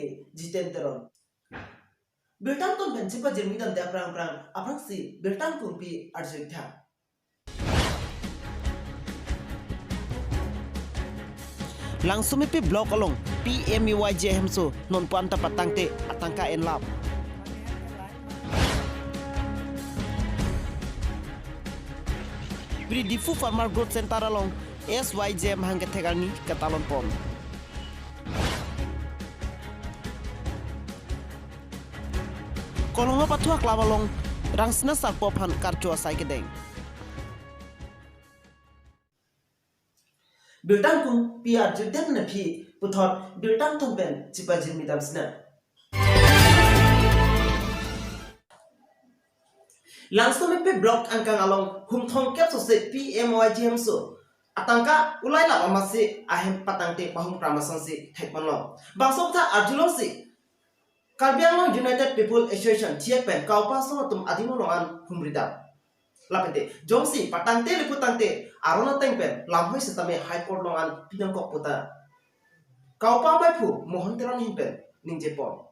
ke jiten teron bertang ton ben sipa jermidan da prang aprang si bertang kumpi arjitha langsung pi blok along PMYJ hemso non panta patangte atangka en lab Bri difu farmer growth center along SYJ mahangke thegani katalon pom kolonga pathua klabalong rangsna sakpo phan karcho asai kedeng Biltang kung PR judem na phi puthot biltang thomben chipa jimi damsna langsung pe block angkang along humthong kep so se PMYGM so atangka ulai la amase ahem patangte pahum pramasan se thekmanlo bangsok tha arjulong se Karbi Anglong United People Association TPN kaupa so tum adimo longan humrida lapente jongsi patangte liputangte arona tengpen lamhoi setame high court longan pinangkok puta kaupa bai phu mohon teran himpen ningje pom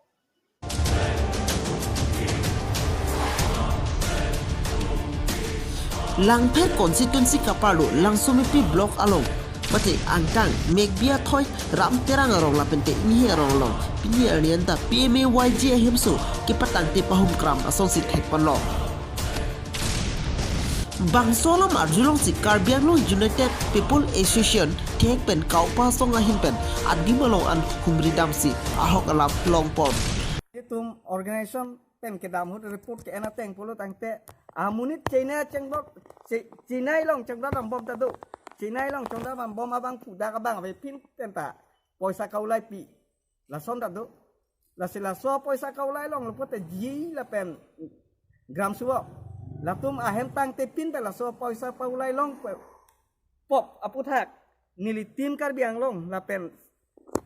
Langpher constituency kapalu langsung pi block along mate angkang megbia thoi ram terang arong lapente ni arong long pini arianta PMYJ hemso ki patangte pahum kram asong si thekpanlo Bangsolam arjulong si Karbi Anglong United People Association thekpen kaupa songa himpen adimalong an humridam si ahok alap longpon Itum organization pen kedam hut report ke ena teng polo tangte amunit China chengbok China long chengbok am bom tadu China long chengbok am bom abang puda ka bang ve pin tenta poisa kaulai pi la som tadu la sila so poisa kaulai long lepote ji la pen gram suo la tum ahem tang te pin la so poisa kaulai long pop aputhak nili tim Karbi Anglong la pen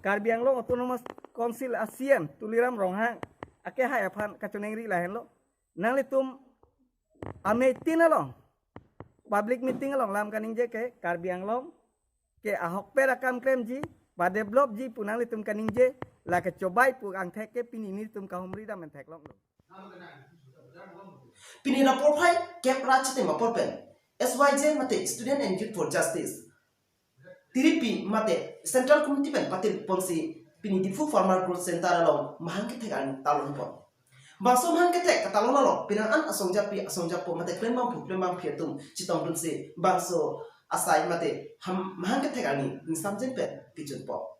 Karbi Anglong Autonomous Council ASEAN tuliram ronghang ake hai aphan kachonengri la hen lo nang le tum ame tin along public meeting along lam kaning je ke Karbi Anglong ke ahok pe rakam klem ji ba develop ji punang le tum kaning je la ke cobai pu ang thek ke pini ni tum ka humri da men thek long Pini na profile cap rachite maporpen SYJ mate Student and Youth for Justice Tiripi mate Central Committee pen patil ponsi Pini difu farmer growth center along mahangke tegan talon pon Baso mahangke tek katalon along pinaan asongja po mate klembang pietum citong dunsi baso asai mate mahangke tegani insamjen pen pichun po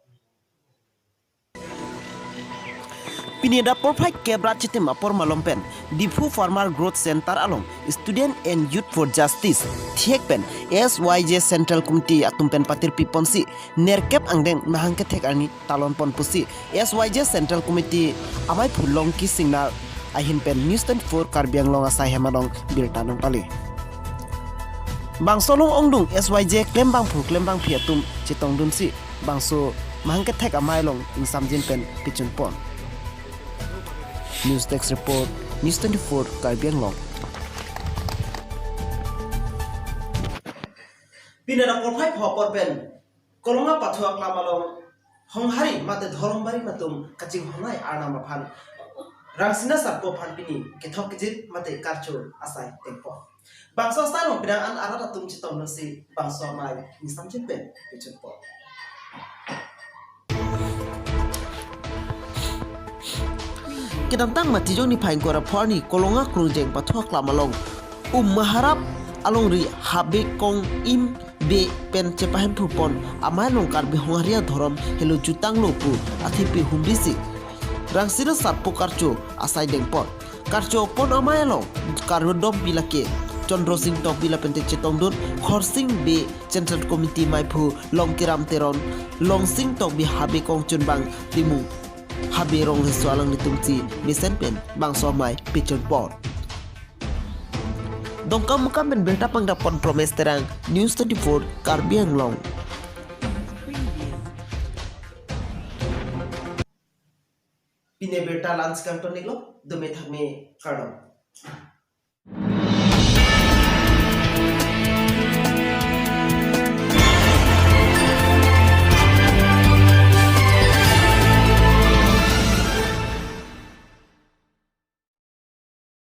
Pinida profile kebrat chite mapor malompen difu farmer growth center along Student and Youth for Justice thiekpen SYJ Central Committee atumpen patir piponsi nerkep angdeng mahangke thekani talon pon pusi SYJ Central Committee amai phulong ki signal ahin pen news 24 Karbi Anglong asai hemadong biltanong pali bangsolong ongdung SYJ klembang phiatum chitong dunsi bangso mahangke thek amai long ingsamjin pen pichun pon News Desk Report, News 24, Karbi Anglong. Pinara porphai phopor pen kolonga pathua klamalong honghari mate dhorombari matum kaching hongai arna maphan rangsina sakpo phan pini kethok kijit mate karcho asai tempo bangso stanong pinang an arata tum chitong nasi bangso mai nisamjin pen pichunpo Kedantang matijong ni paing kora porni kolonga krungjeng pathua klamalong maharap along ri habe kong im be pen cepahem pupon amai long Karbi hongaria dhorom helo jutang lopu athipi humrisi rangsira satpo karcho asai dengpot karcho pon amai long karbo dom bilake Chandro Singh tok bila pente chetong dun khor sing be Central Committee maipu long kiram teron long sing tok bi habe kong chunbang timu Habi rong lesualang nitumci bisen pen bangso mai pichon port dongkam muka ben berta panggapon promes terang News 24 Karbi Anglong Pine berta lunch kanton nilo dome thakme kardom